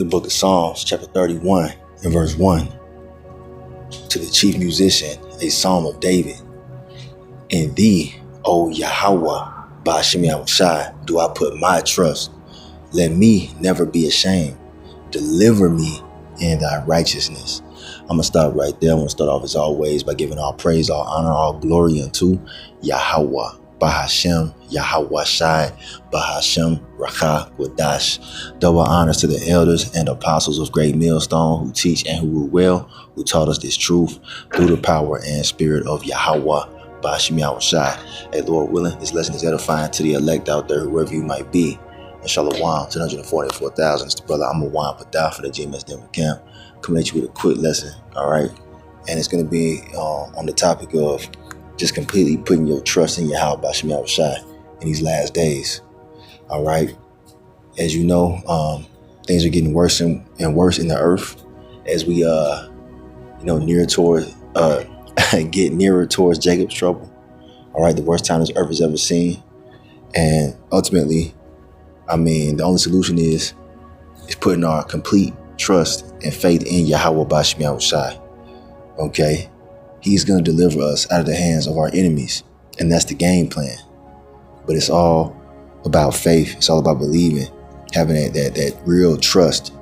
the book of Psalms, chapter 31 and verse 1. To the chief musician, a psalm of David. In thee, O Yahweh, Ba'Shem Yahushai, do I put my trust. Let me never be ashamed. Deliver me in thy righteousness. I'm going to stop right there. I'm going to start off as always by giving all praise, all honor, all glory unto Yahweh. Ba'Shem Yahushai, Ba'Shem Rakah Wadash. Double honors to the elders and apostles of Great Millstone who teach and who rule well, who taught us this truth through the power and spirit of Yahweh. Ba'Shem Yahushai. Hey, Lord willing, this lesson is edifying to the elect out there, whoever you might be. And Shalom, 244,000. It's the brother Amawan Padah for the GMS Denver camp. Coming at you with a quick lesson, all right? And it's going to be on the topic of just completely putting your trust in Yahweh Ba'Shem Yahushai in these last days, all right? As you know, things are getting worse and worse in the earth as we, near toward, get nearer towards Jacob's trouble, all right? The worst time this earth has ever seen. And ultimately, the only solution is putting our complete trust and faith in Yahweh Ba'Shem Yahushai. Okay? He's going to deliver us out of the hands of our enemies. And that's the game plan. But it's all about faith. It's all about believing, having that real trust.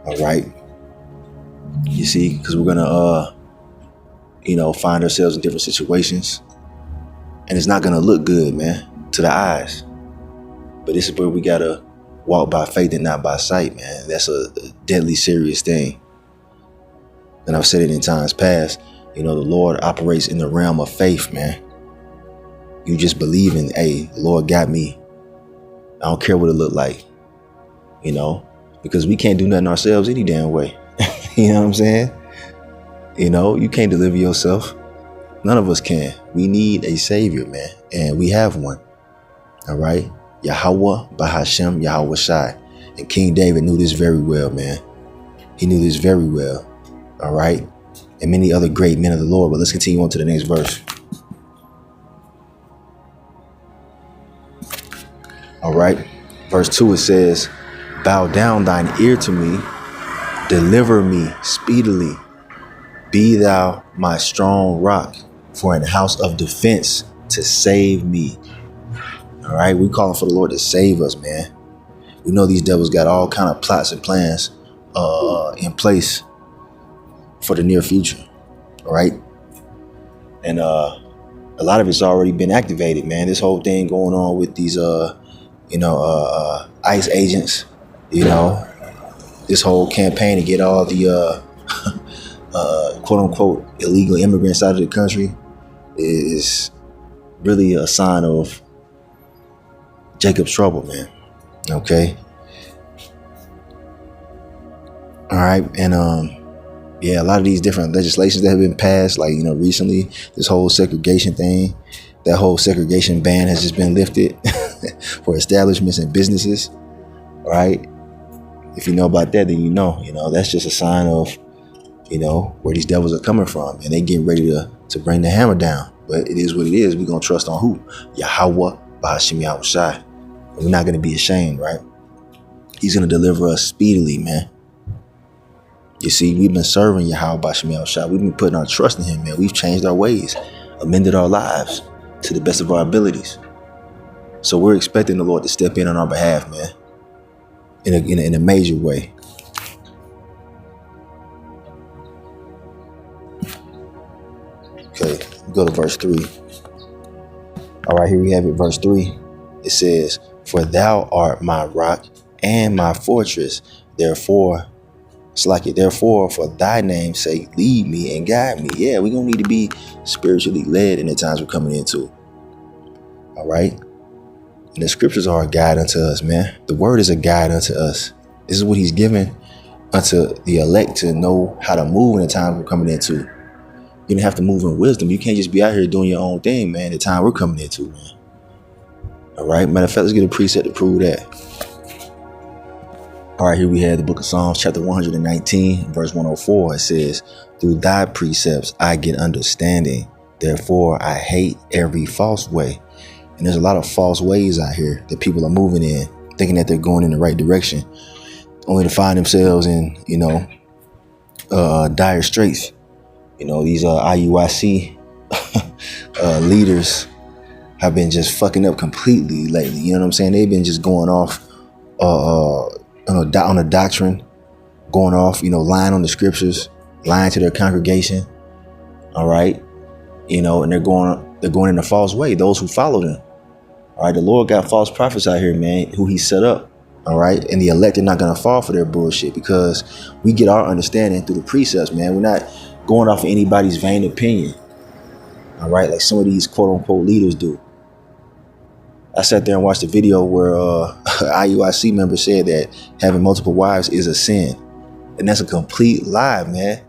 All right? You see, because we're going to, find ourselves in different situations. And it's not going to look good, man, to the eyes. But this is where we got to walk by faith and not by sight, man. That's a deadly serious thing. And I've said it in times past, the Lord operates in the realm of faith, man. You just believe in, hey, the Lord got me. I don't care what it looked like, because we can't do nothing ourselves any damn way. You know what I'm saying? You can't deliver yourself. None of us can. We need a savior, man. And we have one. All right. Yahweh Ba'Shem Yahushai. And King David knew this very well, man. He knew this very well. All right. And many other great men of the Lord. But let's continue on to the next verse. All right. Verse 2, it says, bow down thine ear to me. Deliver me speedily. Be thou my strong rock, for an house of defense to save me. All right, we calling for the Lord to save us, man. We know these devils got all kind of plots and plans in place for the near future. All right, and a lot of it's already been activated, man. This whole thing going on with these ICE agents, this whole campaign to get all the quote unquote illegal immigrants out of the country is really a sign of Jacob's trouble, man. Okay. All right. And a lot of these different legislations that have been passed, like, recently, this whole segregation thing, that whole segregation ban has just been lifted for establishments and businesses. All right. If you know about that, then that's just a sign of, where these devils are coming from, and they getting ready to bring the hammer down. But it is what it is. We're going to trust on who? Yahweh Ba'Shem Yahushai. We're not going to be ashamed, right? He's going to deliver us speedily, man. You see, we've been serving Yahweh Ba'Shem Yahushai. We've been putting our trust in him, man. We've changed our ways, amended our lives to the best of our abilities. So we're expecting the Lord to step in on our behalf, man, in a major way. Okay, go to verse 3. All right, here we have it, verse 3. It says, for thou art my rock and my fortress. Therefore, for thy name's sake, lead me and guide me. Yeah, we're going to need to be spiritually led in the times we're coming into. All right. And the scriptures are a guide unto us, man. The word is a guide unto us. This is what he's given unto the elect to know how to move in the times we're coming into. You don't have to move in wisdom. You can't just be out here doing your own thing, man, the time we're coming into, man. All right. Matter of fact, let's get a precept to prove that. All right. Here we have the book of Psalms, chapter 119, verse 104. It says, through thy precepts I get understanding. Therefore, I hate every false way. And there's a lot of false ways out here that people are moving in, thinking that they're going in the right direction. only to find themselves in, dire straits. These IUIC leaders have been just fucking up completely lately. You know what I'm saying? They've been just going off on a doctrine, going off, lying on the scriptures, lying to their congregation. All right. And they're going in a false way. Those who follow them. All right. The Lord got false prophets out here, man, who he set up. All right. And the elect are not going to fall for their bullshit, because we get our understanding through the precepts, man. We're not going off of anybody's vain opinion. All right. Like some of these quote unquote leaders do. I sat there and watched a video where IUIC member said that having multiple wives is a sin. And that's a complete lie, man.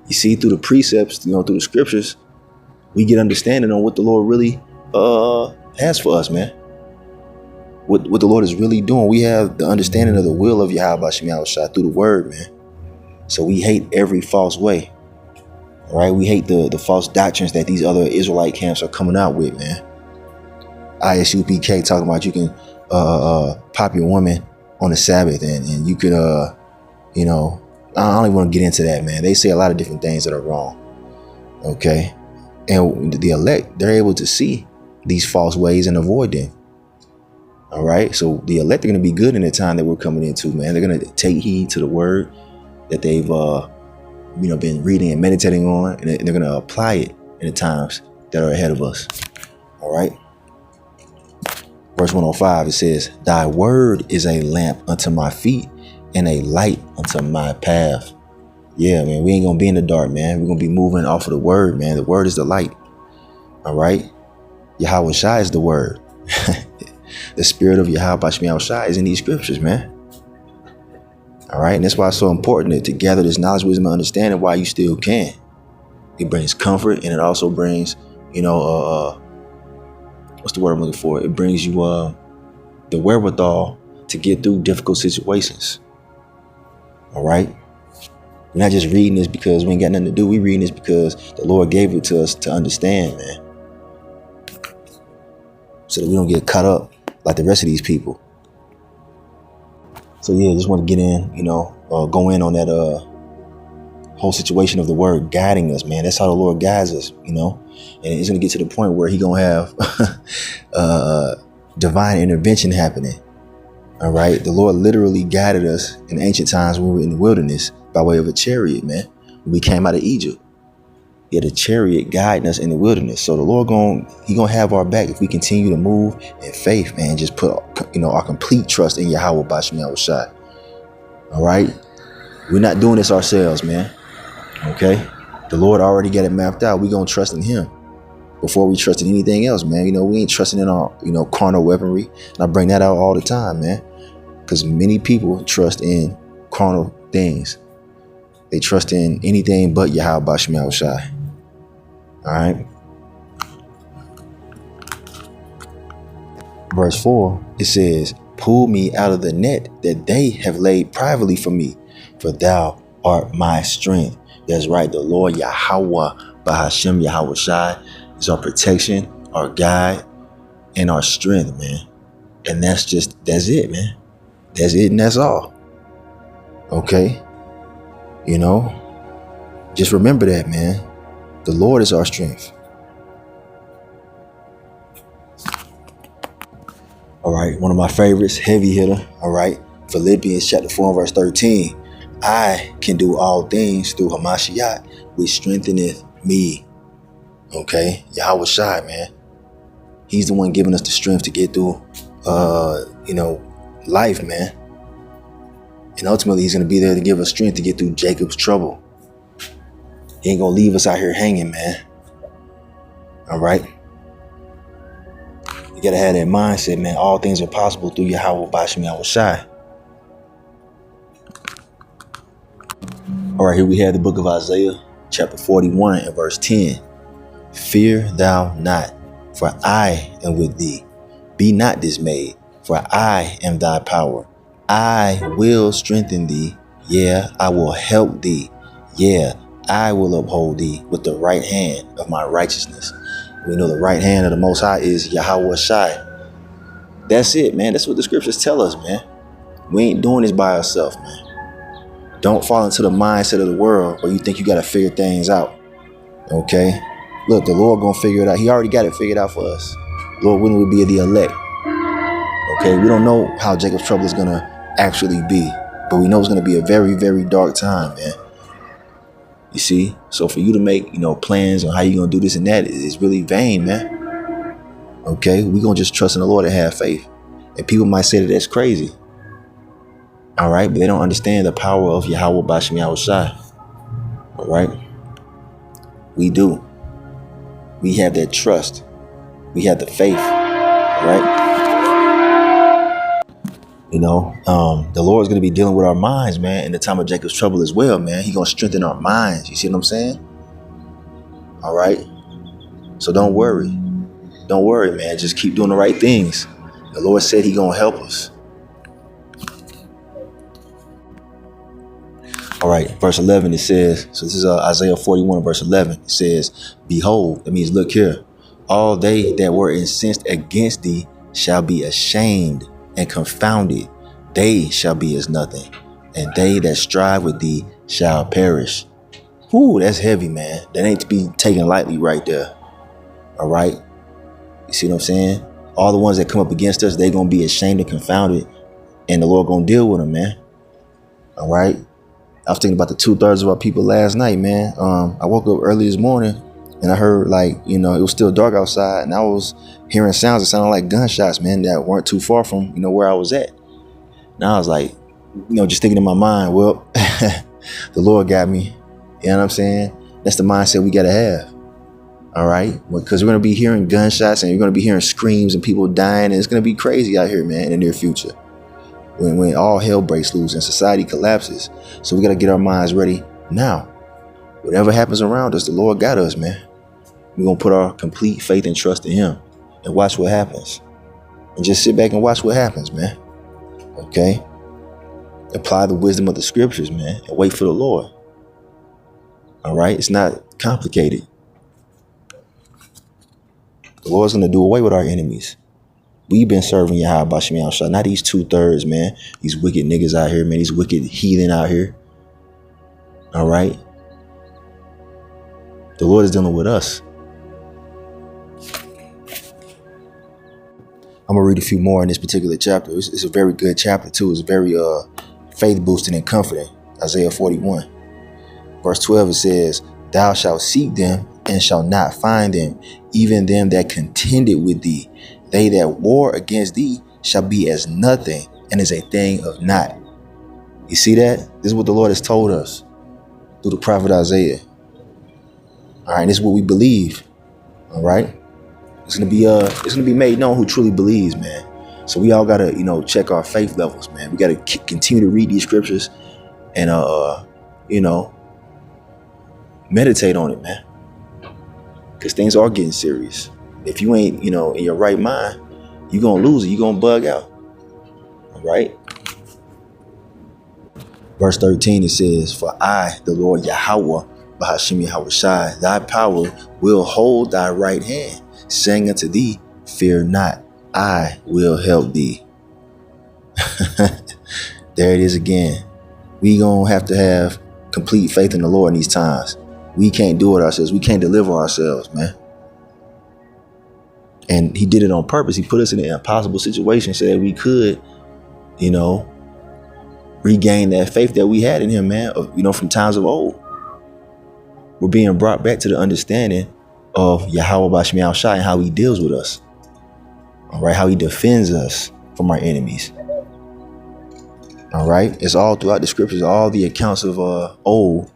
You see, through the precepts, through the scriptures, we get understanding on what the Lord really has for us, man. What the Lord is really doing. We have the understanding of the will of Yahweh Shem Yahushua through the word, man. So we hate every false way. All right. We hate the false doctrines that these other Israelite camps are coming out with, man. ISUPK talking about you can pop your woman on the Sabbath and you could I don't even want to get into that, man. They say a lot of different things that are wrong. Okay. And the elect, they're able to see these false ways and avoid them. All right. So the elect are going to be good in the time that we're coming into, man. They're going to take heed to the word that they've been reading and meditating on, and they're going to apply it in the times that are ahead of us. All right. Verse 105, it says, thy word is a lamp unto my feet and a light unto my path. Yeah, man, we ain't going to be in the dark, man. We're going to be moving off of the word, man. The word is the light. All right. Yahweh Shai is the word. The spirit of Yahweh Shai is in these scriptures, man. All right. And that's why it's so important to gather this knowledge, wisdom, and understanding while you still can. It brings comfort, and it also brings, what's the word I'm looking for? It brings you the wherewithal to get through difficult situations. All right. We're not just reading this because we ain't got nothing to do. We're reading this because the Lord gave it to us to understand, man. So that we don't get caught up like the rest of these people. So yeah, just want to get in, go in on that whole situation of the word guiding us, man. That's how the Lord guides us, and it's going to get to the point where he going to have divine intervention happening. All right. The Lord literally guided us in ancient times when we were in the wilderness by way of a chariot, man. When we came out of Egypt, he had a chariot guiding us in the wilderness. So the Lord he gonna have our back if we continue to move in faith, man. Just put our complete trust in Yahweh B'Shem Yahushua. All right. We're not doing this ourselves, man. Okay. The Lord already got it mapped out. We're going to trust in him before we trust in anything else, man. We ain't trusting in our, carnal weaponry. And I bring that out all the time, man, because many people trust in carnal things. They trust in anything but Yahweh B'Shem Yahushua. All right. Verse 4, it says, pull me out of the net that they have laid privately for me, for thou art my strength. That's right. The Lord Yahweh B'Hashem Yahushai is our protection, our guide, and our strength, man. And that's it, man. That's it, and that's all. Okay. Just remember that, man. The Lord is our strength. All right. One of my favorites, heavy hitter. All right. Philippians chapter 4 verse 13. I can do all things through Hamashiach, which strengtheneth me. Okay. Yahweh Shai, man. He's the one giving us the strength to get through, life, man. And ultimately, he's going to be there to give us strength to get through Jacob's trouble. He ain't going to leave us out here hanging, man. All right. You got to have that mindset, man. All things are possible through Yahweh B'Shem Yahushai. All right, here we have the book of Isaiah, chapter 41 and verse 10. Fear thou not, for I am with thee. Be not dismayed, for I am thy power. I will strengthen thee. Yeah, I will help thee. Yeah, I will uphold thee with the right hand of my righteousness. We know the right hand of the Most High is Yahweh Shai. That's it, man. That's what the scriptures tell us, man. We ain't doing this by ourselves, man. Don't fall into the mindset of the world where you think you got to figure things out. Okay? Look, the Lord gonna figure it out. He already got it figured out for us. Lord, when we be the elect? Okay, we don't know how Jacob's trouble is gonna actually be, but we know it's gonna be a very, very dark time, man. You see? So for you to make, plans on how you're gonna do this and that is really vain, man. Okay, we gonna just trust in the Lord and have faith. And people might say that that's crazy. All right, but they don't understand the power of Yahweh Bashim Yahushai. All right, we do. We have that trust. We have the faith. All right. The Lord's going to be dealing with our minds, man, in the time of Jacob's trouble as well, man. He's going to strengthen our minds. You see what I'm saying? All right. So don't worry. Don't worry, man. Just keep doing the right things. The Lord said He's going to help us. All right. Verse 11, it says, so this is Isaiah 41, verse 11. It says, behold, that means look here. All they that were incensed against thee shall be ashamed and confounded. They shall be as nothing, and they that strive with thee shall perish. Ooh, that's heavy, man. That ain't to be taken lightly right there. All right. You see what I'm saying? All the ones that come up against us, they're going to be ashamed and confounded, and the Lord going to deal with them, man. All right. I was thinking about the 2/3 of our people last night, man. I woke up early this morning and I heard it was still dark outside, and I was hearing sounds that sounded like gunshots, man, that weren't too far from, where I was at. Now I was like, just thinking in my mind, well, the Lord got me. You know what I'm saying? That's the mindset we got to have. All right. Because we're going to be hearing gunshots and you're going to be hearing screams and people dying. And it's going to be crazy out here, man, in the near future. When all hell breaks loose and society collapses. So we got to get our minds ready now. Whatever happens around us, the Lord got us, man. We're going to put our complete faith and trust in Him and watch what happens. And just sit back and watch what happens, man. Okay? Apply the wisdom of the scriptures, man, and wait for the Lord. All right? It's not complicated. The Lord's going to do away with our enemies. We've been serving Yahweh Bashim Yahushua, not these 2/3, man. These wicked niggas out here, man. These wicked heathen out here. All right? The Lord is dealing with us. I'm going to read a few more in this particular chapter. It's a very good chapter, too. It's very faith-boosting and comforting. Isaiah 41. Verse 12, it says, thou shalt seek them and shalt not find them, even them that contended with thee. They that war against thee shall be as nothing and as a thing of naught. You see that? This is what the Lord has told us through the prophet Isaiah. All right, this is what we believe. All right. It's gonna be made known who truly believes, man. So we all gotta, check our faith levels, man. We gotta continue to read these scriptures and meditate on it, man. Because things are getting serious. If you ain't, in your right mind, you're gonna lose it. You're gonna bug out. All right. Verse 13, it says, for I, the Lord Yahweh, Bahashim Yahushai, thy power will hold thy right hand, saying unto thee, fear not, I will help thee. There it is again. We gonna have to have complete faith in the Lord in these times. We can't do it ourselves. We can't deliver ourselves, man. And He did it on purpose. He put us in an impossible situation so that we could, regain that faith that we had in Him, man, from times of old. We're being brought back to the understanding of Yahweh Bashim Yahushai and how He deals with us. All right, how He defends us from our enemies. All right, it's all throughout the scriptures. All the accounts of old,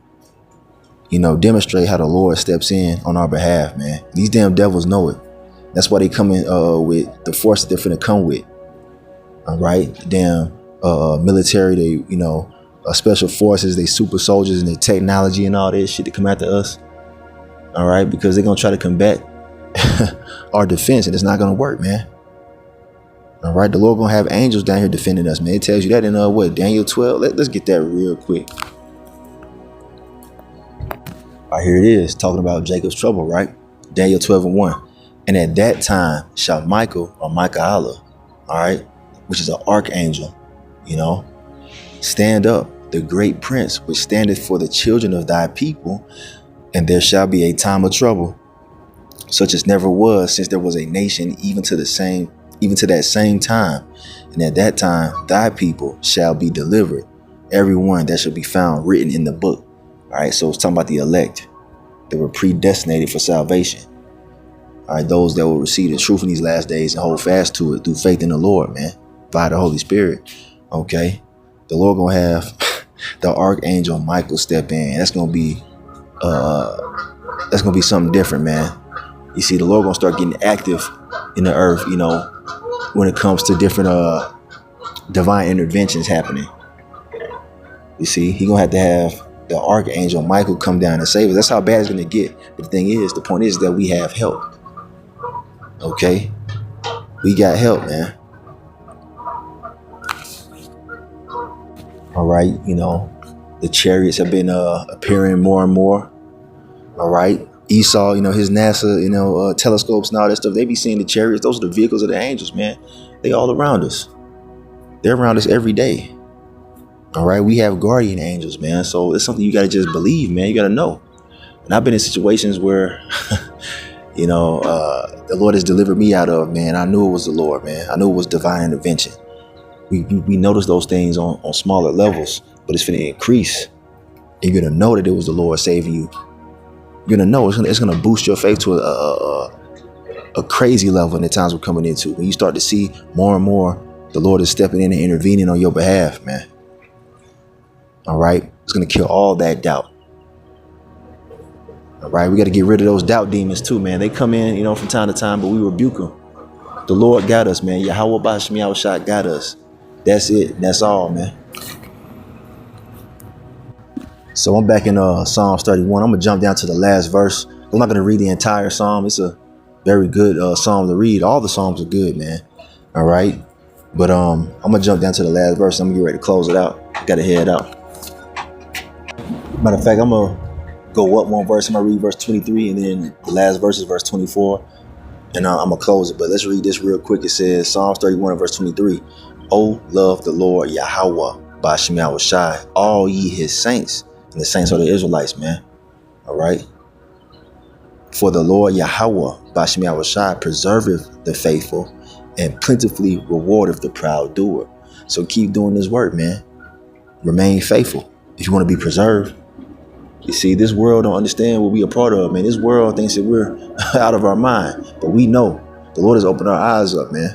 demonstrate how the Lord steps in on our behalf, man. These damn devils know it. That's why they come in with the force that they're finna come with. All right, the damn military, they special forces, they super soldiers, and their technology and all this shit to come after us. All right, because they're gonna try to combat our defense, and it's not gonna work, man. All right, the Lord gonna have angels down here defending us, man. It tells you that in Daniel 12. Let's get that real quick. All right, here it is, talking about Jacob's trouble, right? Daniel 12:1. And at that time shall Michael or Michaela, all right, which is an archangel, You know, stand up, the great prince, which standeth for the children of thy people, and there shall be a time of trouble, such as never was since there was a nation, even to that same time. And at that time thy people shall be delivered, every one that shall be found written in the book. All right, so it's talking about the elect that were predestinated for salvation. All right, those that will receive the truth in these last days and hold fast to it through faith in the Lord, man, by the Holy Spirit. Okay, the Lord gonna have the archangel Michael step in. That's gonna be something different, man. You see, the Lord gonna start getting active in the earth, you know, when it comes to different divine interventions happening. You see, he gonna have to have the archangel Michael come down and save us. That's how bad it's gonna get. But the thing is, the point is that we have help. Okay, we got help, man. All right, you know, the chariots have been appearing more and more. All right, Esau, you know, his NASA, you know, telescopes and all that stuff, they be seeing the chariots. Those are the vehicles of the angels, man. They all around us. They're around us every day. All right, we have guardian angels, man. So it's something you got to just believe, man. You got to know. And I've been in situations where, you know, the Lord has delivered me out of, man. I knew it was the Lord, man. I knew it was divine intervention. We notice those things on smaller levels, but it's going to increase. And you're going to know that it was the Lord saving you. You're going to know it's going to boost your faith to a crazy level in the times we're coming into. When you start to see more and more the Lord is stepping in and intervening on your behalf, man. All right. It's going to kill all that doubt. All right. We got to get rid of those doubt demons too, man. They come in, you know, from time to time, but we rebuke them. The Lord got us, man. Yahweh Bashim Yahushua got us. That's it. That's all, man. So I'm back in Psalms 31. I'm going to jump down to the last verse. I'm not going to read the entire psalm. It's a very good psalm to read. All the psalms are good, man. All right. But I'm going to jump down to the last verse. I'm going to get ready to close it out. Got to head out. Matter of fact, I'm going to go up one verse. I'm going to read verse 23, and then the last verse is verse 24. And I'm going to close it. But let's read this real quick. It says, Psalms 31 and verse 23. Oh, love the Lord Yahweh Bashim Yahushua, all ye his saints. And the saints are the Israelites, man. All right. For the Lord Yahweh Bashim Yahushua preserveth the faithful and plentifully rewardeth the proud doer. So keep doing this work, man. Remain faithful if you want to be preserved. You see, this world don't understand what we are part of, man. This world thinks that we're out of our mind, but we know the Lord has opened our eyes up, man.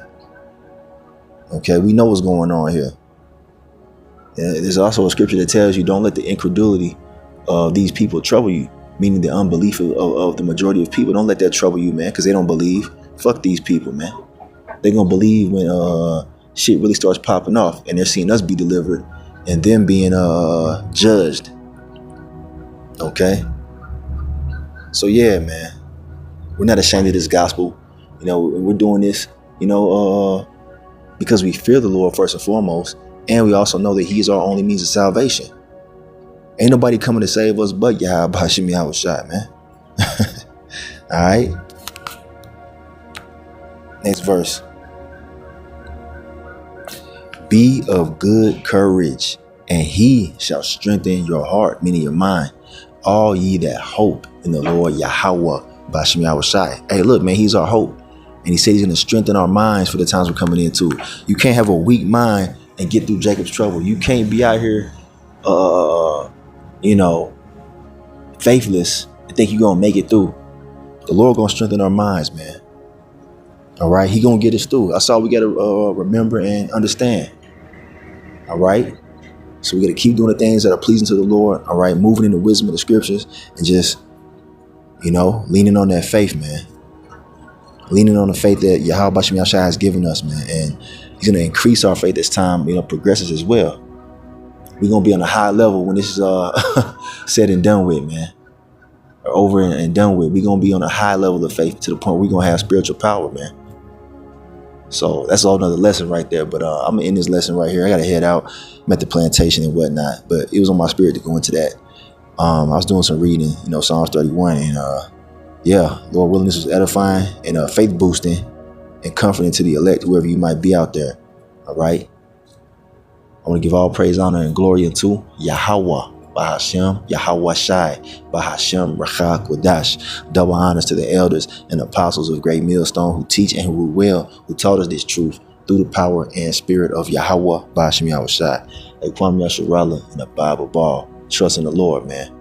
Okay, we know what's going on here. There's also a scripture that tells you don't let the incredulity of these people trouble you, meaning the unbelief of the majority of people. Don't let that trouble you, man, because they don't believe. Fuck these people, man. They're going to believe when shit really starts popping off and they're seeing us be delivered and them being judged. Okay? So, yeah, man. We're not ashamed of this gospel. You know, we're doing this, you know, because we fear the Lord first and foremost. And we also know that he is our only means of salvation. Ain't nobody coming to save us but Yahweh Bashim Yahushua, man. All right. Next verse. Be of good courage, and he shall strengthen your heart, meaning your mind. All ye that hope in the Lord Yahweh Bashim Yahushua. Hey, look, man, he's our hope. And he said he's going to strengthen our minds for the times we're coming into. You can't have a weak mind and get through Jacob's trouble. You can't be out here, you know, faithless and think you're going to make it through. The Lord going to strengthen our minds, man. All right. He going to get us through. That's all we got to remember and understand. All right. So we got to keep doing the things that are pleasing to the Lord. All right. Moving in the wisdom of the scriptures and just, you know, leaning on that faith, man. Leaning on the faith that Yahweh Bashim Yahushua has given us, man. And he's going to increase our faith as time, you know, progresses as well. We're going to be on a high level when this is said and done with, man. Or over and done with. We're going to be on a high level of faith to the point we're going to have spiritual power, man. So that's all another lesson right there. But I'm going to end this lesson right here. I got to head out. I'm at the plantation and whatnot. But it was on my spirit to go into that. I was doing some reading, you know, Psalms 31. And yeah, Lord willing, this was edifying and faith boosting and comforting to the elect, whoever you might be out there. All right. I want want to give all praise, honor, and glory unto Yahweh, Bahashem, Yahweh Shai, Bahashem, Rachak, Wadash. Double honors to the elders and apostles of Great Millstone who teach and who rule well, who taught us this truth through the power and spirit of Yahweh, Bahashem, Yahweh Shai. Kwame Yasharala in the Bible Ball. Trust in the Lord, man.